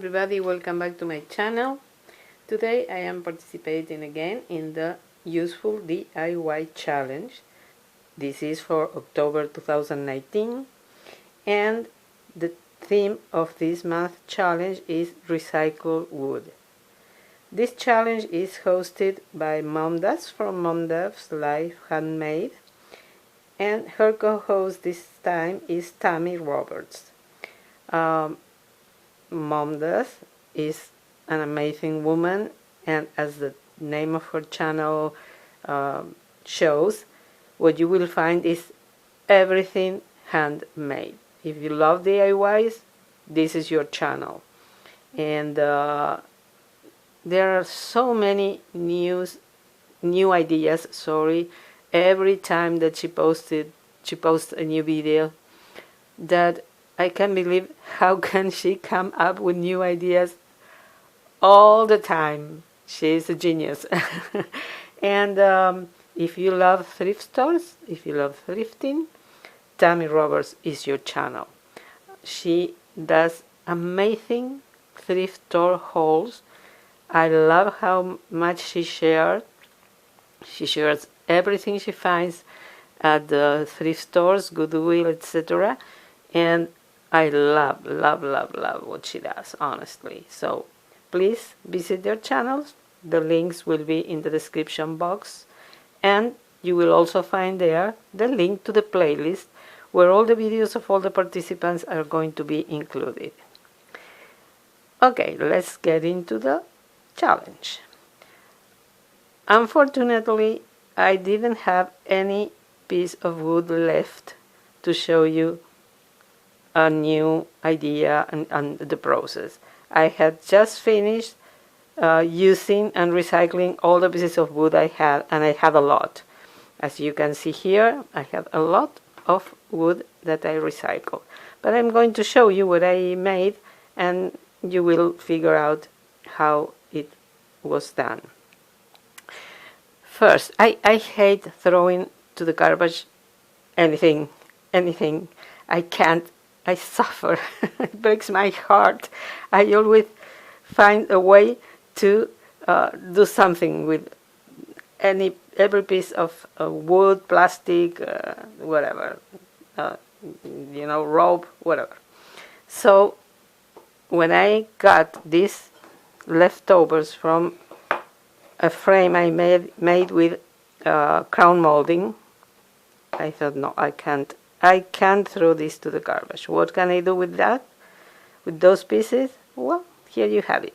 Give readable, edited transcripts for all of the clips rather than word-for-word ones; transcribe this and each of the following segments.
everybody, welcome back to my channel. Today I am participating again in the Useful DIY Challenge. This is for October 2019 and the theme of this month challenge is Recycle Wood. This challenge is hosted by MomDas from MomDas Life Handmade, and her co-host this time is Tammy Roberts. MomDas is an amazing woman, and as the name of her channel shows, what you will find is everything handmade. If you love DIYs, this is your channel. And there are so many new ideas, every time that she posts a new video, that I can't believe how can she come up with new ideas all the time. She is a genius. And if you love thrift stores, if you love thrifting, Tammy Roberts is your channel. She does amazing thrift store hauls. I love how much she shares. She shares everything she finds at the thrift stores, Goodwill, etc. And I love what she does, honestly. So please visit their channels. The links will be in the description box, and you will also find there the link to the playlist where all the videos of all the participants are going to be included. Okay, let's get into the challenge. Unfortunately, I didn't have any piece of wood left to show you a new idea and the process. I had just finished using and recycling all the pieces of wood I had, and I had a lot. As you can see here, I have a lot of wood that I recycled. But I'm going to show you what I made, and you will figure out how it was done. First, I hate throwing to the garbage anything. I can't. I suffer. It breaks my heart. I always find a way to do something with every piece of wood, plastic, whatever, rope, whatever. So when I got these leftovers from a frame I made with crown molding, I thought, no, I can't throw this to the garbage. What can I do with that? With those pieces? Well, here you have it.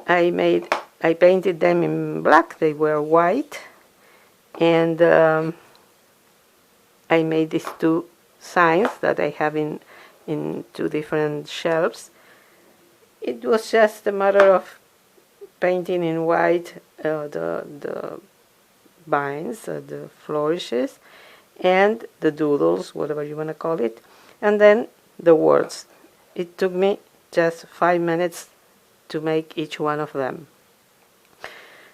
I painted them in black. They were white, and I made these two signs that I have in two different shelves. It was just a matter of painting in white the vines, the flourishes, and the doodles, whatever you want to call it, and then the words. It took me just 5 minutes to make each one of them.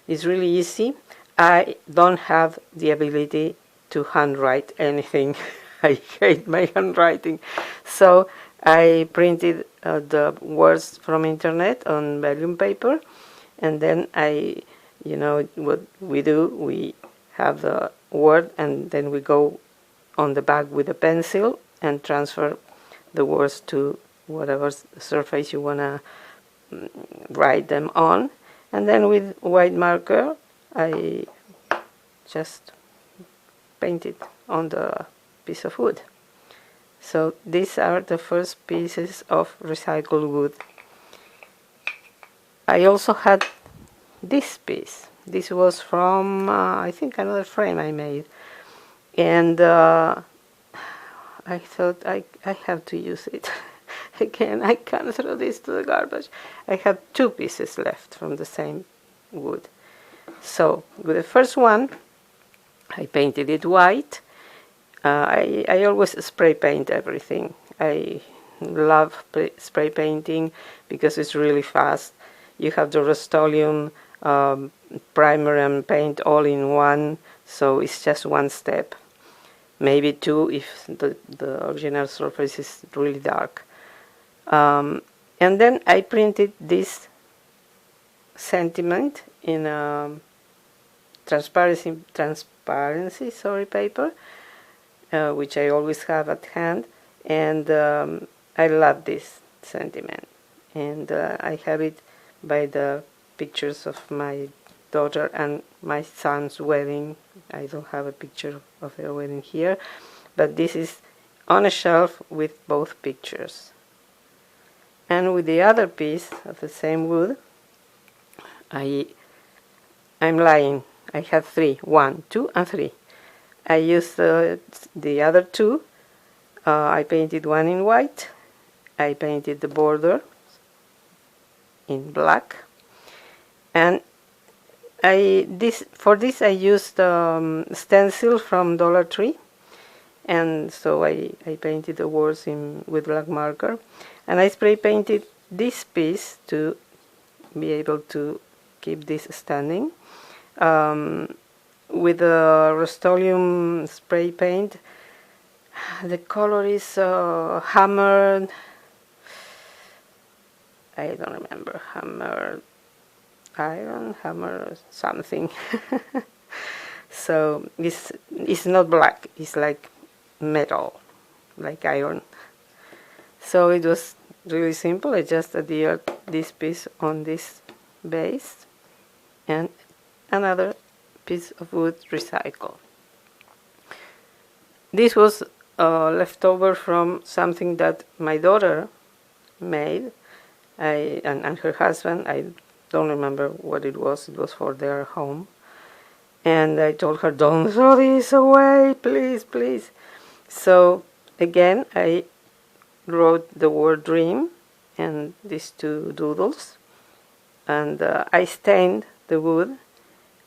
It's really easy. I don't have the ability to handwrite anything. I hate my handwriting. So I printed the words from internet on vellum paper, and then what we do, we have the word, and then we go on the back with a pencil and transfer the words to whatever surface you want to write them on, and then with white marker I just paint it on the piece of wood. So these are the first pieces of recycled wood. I also had this piece. This was from, I think, another frame I made. And I thought I have to use it. Again, I can't throw this to the garbage. I have two pieces left from the same wood. So with the first one, I painted it white. I always spray paint everything. I love spray painting because it's really fast. You have the Rust-Oleum primer and paint all in one, so it's just one step, maybe two if the original surface is really dark. And then I printed this sentiment in a transparency paper, which I always have at hand, and I love this sentiment, and I have it by the pictures of my daughter and my son's wedding. I don't have a picture of their wedding here, but this is on a shelf with both pictures. And with the other piece of the same wood, I'm lying. I have 3, 1, 2, and 3. I used the other 2. I painted one in white. I painted the border in black, and for this I used stencil from Dollar Tree, and so I painted the words with black marker, and I spray painted this piece to be able to keep this standing with a Rust-Oleum spray paint. The color is hammered, I don't remember, hammered iron, hammer something. So it's not black, it's like metal, like iron. So it was really simple. I just adhered this piece on this base and another piece of wood recycled. This was leftover from something that my daughter made, and her husband. I don't remember what it was. It was for their home. And I told her, don't throw this away, please, please. So again, I wrote the word dream and these 2 doodles. And I stained the wood.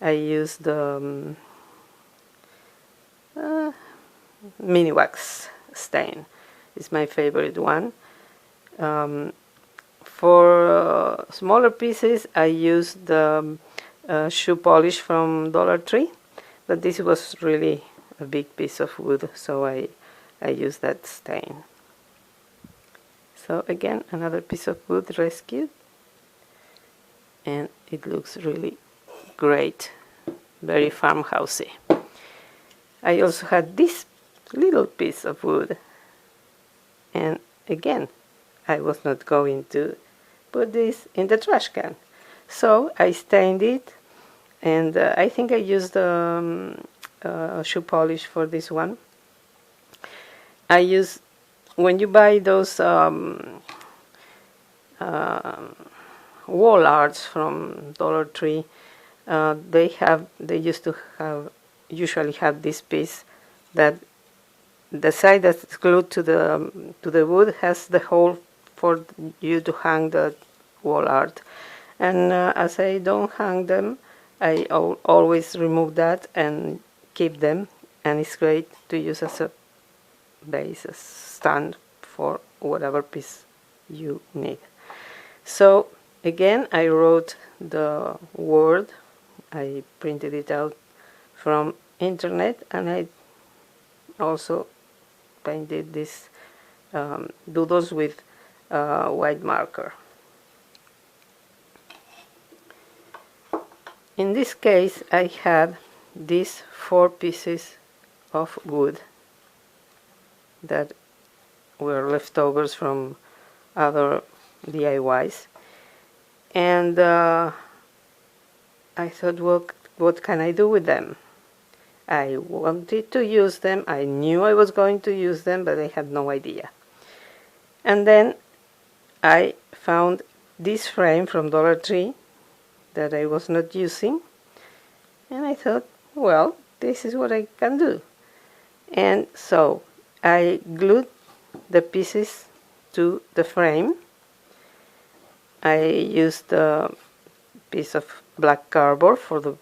I used the mini wax stain. It's my favorite one. For smaller pieces, I used the shoe polish from Dollar Tree, but this was really a big piece of wood, so I used that stain. So again, another piece of wood rescued, and it looks really great, very farmhousey. I also had this little piece of wood, and again, I was not going to put this in the trash can. So I stained it, and I think I used shoe polish for this one. I use, when you buy those wall arts from Dollar Tree, they usually have this piece that the side that's glued to the wood has the hole for you to hang the wall art. And as I don't hang them, I always remove that and keep them, and it's great to use as a base, a stand for whatever piece you need. So again, I wrote the word, I printed it out from internet, and I also painted these doodles with white marker. In this case, I had these 4 pieces of wood that were leftovers from other DIYs, and I thought, well, what can I do with them? I wanted to use them. I knew I was going to use them, but I had no idea. And then I found this frame from Dollar Tree that I was not using, and I thought, well, this is what I can do. And so I glued the pieces to the frame. I used a piece of black cardboard for the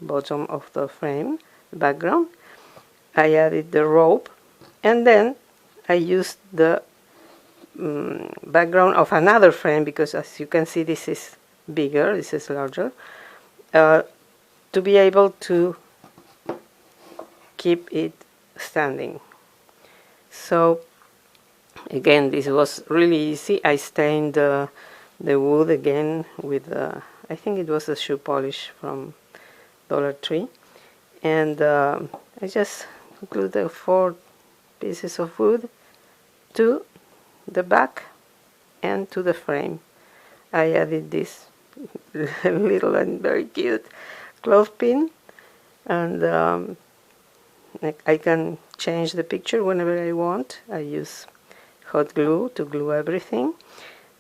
bottom of the frame, the background. I added the rope, and then I used the background of another frame, because as you can see, this is bigger, this is larger, to be able to keep it standing. So Again, this was really easy. I stained the wood again with, I think it was a shoe polish from Dollar Tree. And I just glued the 4 pieces of wood to the back and to the frame. I added this little and very cute clothespin, and I can change the picture whenever I want. I use hot glue to glue everything,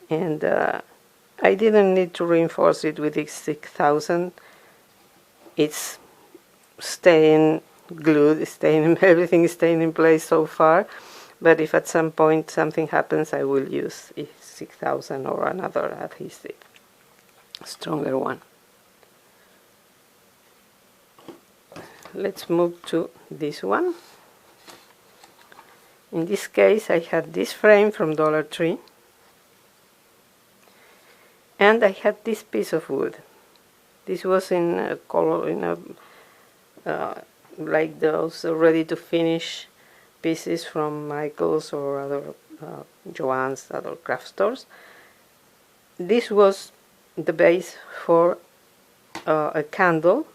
and I didn't need to reinforce it with this 6000. It's staying glued, everything is staying in place so far. But if at some point something happens, I will use 6000 or another adhesive, stronger one. Let's move to this one. In this case, I had this frame from Dollar Tree, and I had this piece of wood. This was in a color, like those ready to finish pieces from Michael's or other Joann's, other craft stores. This was the base for a candle,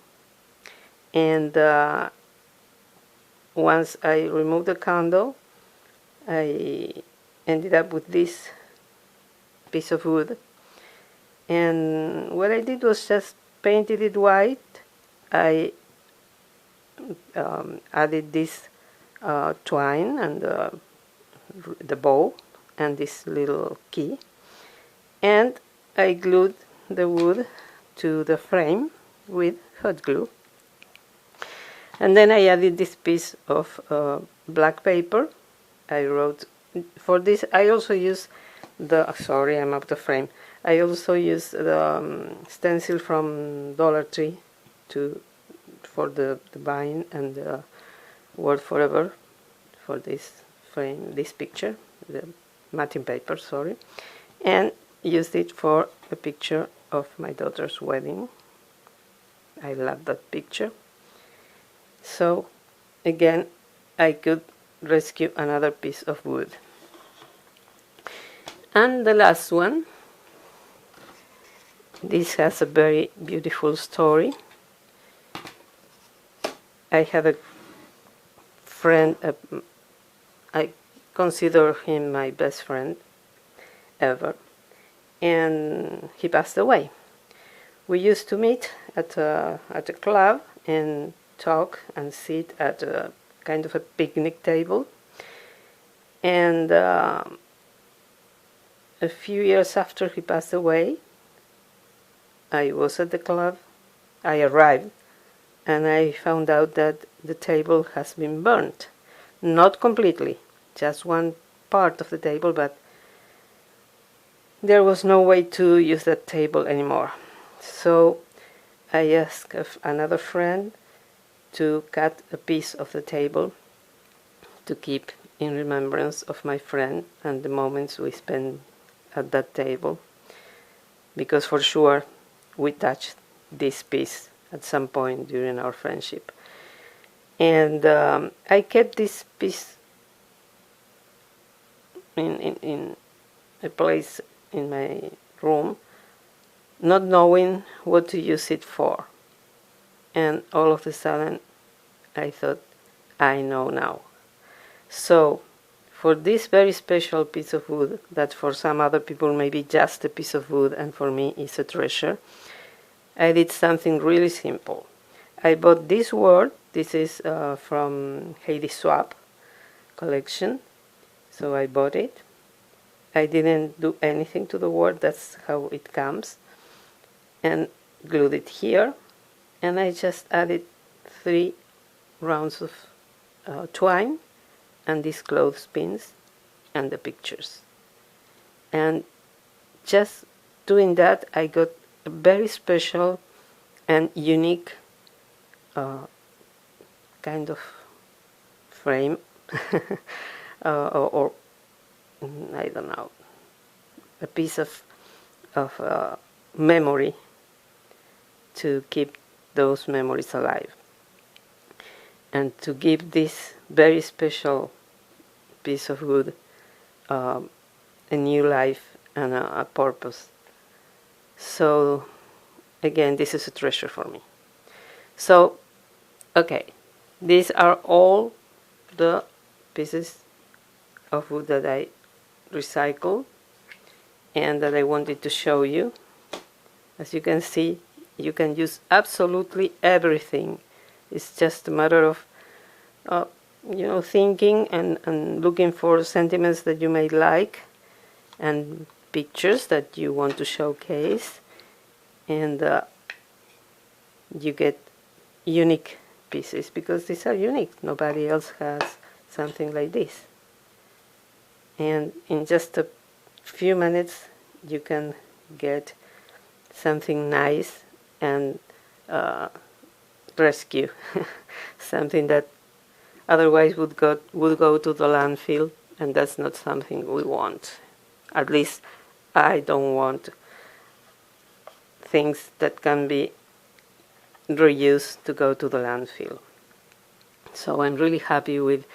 and once I removed the candle, I ended up with this piece of wood, and what I did was just painted it white. I added this twine and the bow and this little key, and I glued the wood to the frame with hot glue. And then I added this piece of black paper. I wrote, for this I also use the, sorry, I'm out of frame. I also use the stencil from Dollar Tree for the vine and the word forever for this frame, this picture, the matting paper, sorry, and used it for a picture of my daughter's wedding. I love that picture. So again, I could rescue another piece of wood. And the last one, this has a very beautiful story. I have a friend, I consider him my best friend ever, and he passed away. We used to meet at a club and talk and sit at a kind of a picnic table. And a few years after he passed away, I was at the club. I arrived, and I found out that the table has been burnt. Not completely, just one part of the table, but there was no way to use that table anymore. So I asked another friend to cut a piece of the table to keep in remembrance of my friend and the moments we spent at that table, because for sure we touched this piece at some point during our friendship. And I kept this piece in a place in my room, not knowing what to use it for. And all of a sudden, I thought, I know now. So, for this very special piece of wood, that for some other people may be just a piece of wood, and for me is a treasure, I did something really simple. I bought this word. This is from Heidi Swapp collection. So I bought it. I didn't do anything to the word, that's how it comes. And glued it here. And I just added 3 rounds of twine and these clothespins and the pictures. And just doing that, I got a very special and unique kind of frame or I don't know, a piece of memory to keep those memories alive, and to give this very special piece of wood a new life and a purpose. So again, this is a treasure for me. So okay, these are all the pieces of wood that I recycled and that I wanted to show you. As you can see, you can use absolutely everything. It's just a matter of thinking and looking for sentiments that you may like and pictures that you want to showcase, and you get unique pieces because these are unique. Nobody else has something like this. And in just a few minutes you can get something nice and rescue something that otherwise would go to the landfill, and that's not something we want. At least I don't want things that can be reused to go to the landfill. So I'm really happy with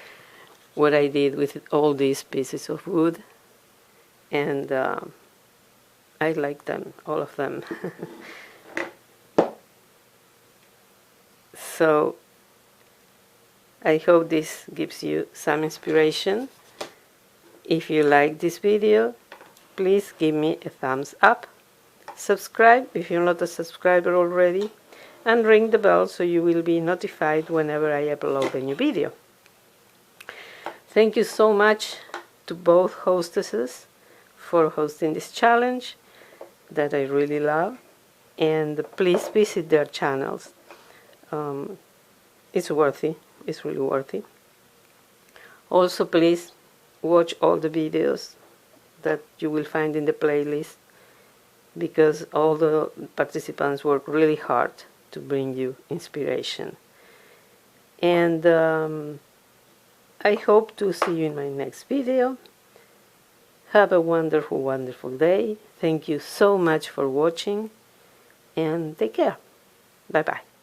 what I did with all these pieces of wood, and I like them, all of them. So I hope this gives you some inspiration. If you like this video, please give me a thumbs up. Subscribe if you're not a subscriber already, and ring the bell so you will be notified whenever I upload a new video. Thank you so much to both hostesses for hosting this challenge that I really love, and please visit their channels. It's worthy. It's really worthy. Also, please watch all the videos that you will find in the playlist, because all the participants work really hard to bring you inspiration. And I hope to see you in my next video. Have a wonderful, wonderful day. Thank you so much for watching, and take care. Bye-bye.